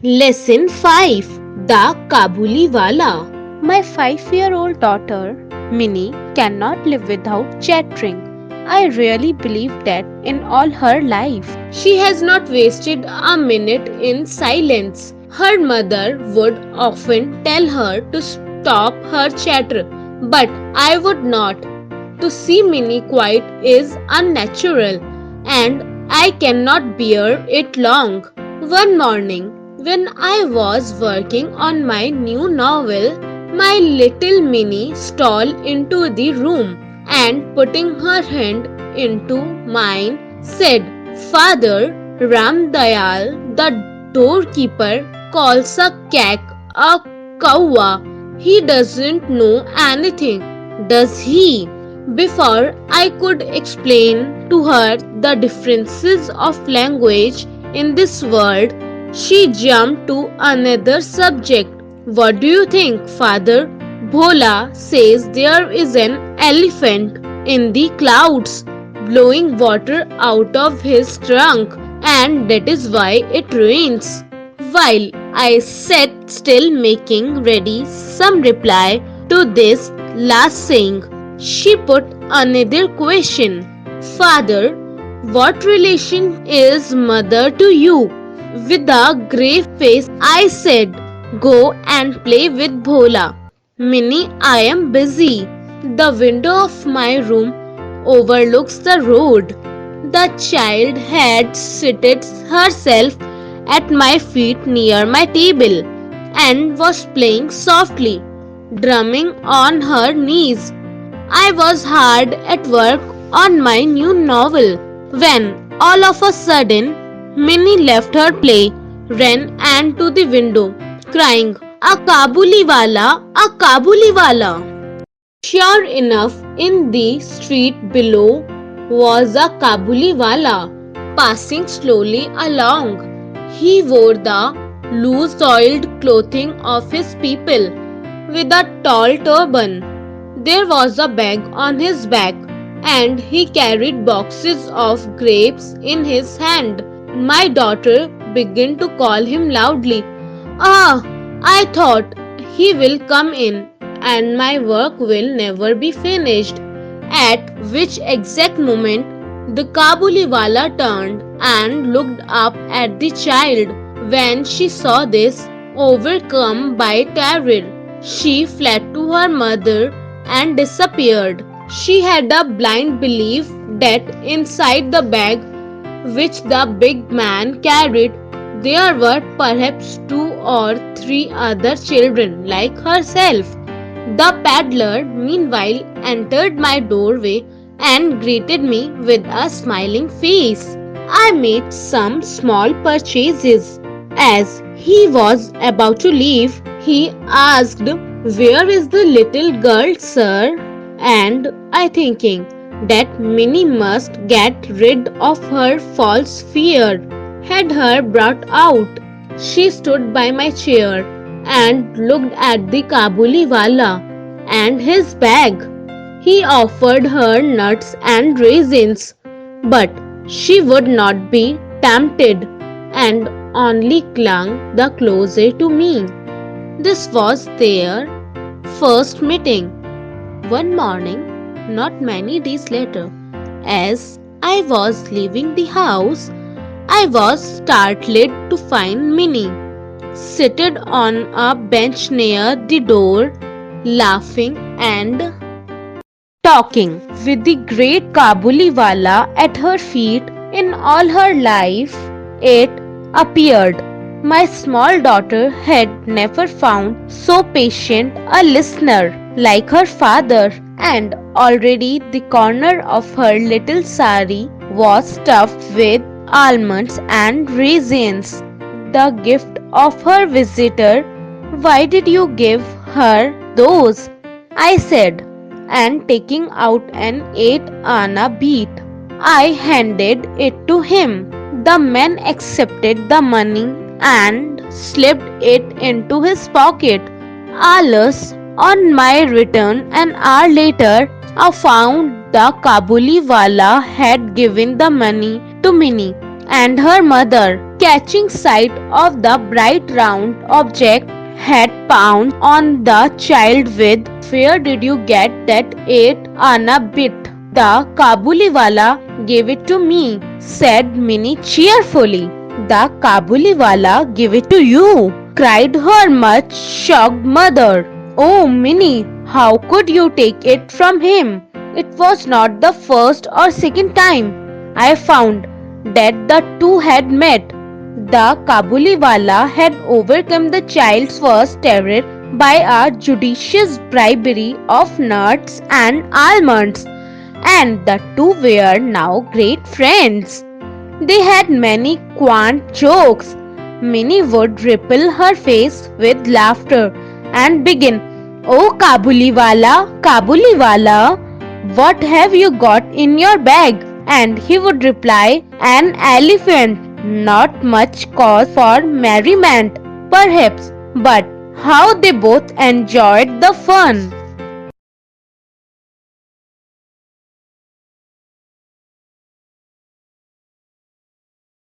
Lesson 5. The Kabuliwala. My 5-year-old daughter, Minnie, cannot live without chattering. I really believe that in all her life. She has not wasted a minute in silence. Her mother would often tell her to stop her chatter, but I would not. To see Minnie quiet is unnatural, and I cannot bear it long. One morning, when I was working on my new novel, my little Minnie stole into the room and putting her hand into mine said, Father Ramdayal, the doorkeeper, calls a cat a kawa. He doesn't know anything, does he? Before I could explain to her the differences of language in this world, she jumped to another subject. What do you think, Father? Bhola says there is an elephant in the clouds blowing water out of his trunk, and that is why it rains. While I sat still making ready some reply to this last saying, she put another question. Father, what relation is mother to you? With a grave face, I said, Go and play with Bhola. Minnie, I am busy. The window of my room overlooks the road. The child had seated herself at my feet near my table and was playing softly, drumming on her knees. I was hard at work on my new novel when all of a sudden Minnie left her play, ran and to the window, crying, A Kabuliwala, a Kabuliwala. Sure enough, in the street below was a Kabuliwala passing slowly along. He wore the loose soiled clothing of his people with a tall turban. There was a bag on his back, and he carried boxes of grapes in his hand. My daughter began to call him loudly. Ah, I thought he will come in and my work will never be finished. At which exact moment the Kabuliwala turned and looked up at the child. When she saw this, overcome by terror, she fled to her mother and disappeared. She had a blind belief that inside the bag which the big man carried, there were perhaps 2 or 3 other children like herself. The peddler, meanwhile, entered my doorway and greeted me with a smiling face. I made some small purchases. As he was about to leave, he asked, Where is the little girl, sir? And I thinking that Minnie must get rid of her false fear, had her brought out. She stood by my chair and looked at the Kabuliwala and his bag. He offered her nuts and raisins, but she would not be tempted and only clung the closer to me. This was their first meeting. One morning, not many days later, as I was leaving the house, I was startled to find Minnie seated on a bench near the door, laughing and talking with the great Kabuliwala at her feet. In all her life, it appeared my small daughter had never found so patient a listener like her father, and already the corner of her little sari was stuffed with almonds and raisins, the gift of her visitor. Why did you give her those? I said, and taking out an 8 anna beat, I handed it to him. The man accepted the money and slipped it into his pocket. Alas, on my return an hour later, I found the Kabuliwala had given the money to Minnie and her mother, catching sight of the bright round object, had pounced on the child with, "Where did you get that 8 anna bit?" "The Kabuliwala gave it to me," said Minnie cheerfully. "The Kabuliwala gave it to you?" cried her much shocked mother. "Oh, Minnie, how could you take it from him? It was not the first or second time I found that the two had met." The Kabuliwala had overcome the child's first terror by a judicious bribery of nuts and almonds, and the two were now great friends. They had many quaint jokes. Minnie would ripple her face with laughter and begin, "Oh, Kabuliwala, Kabuliwala, what have you got in your bag?" And he would reply, "An elephant." Not much cause for merriment, perhaps, but how they both enjoyed the fun!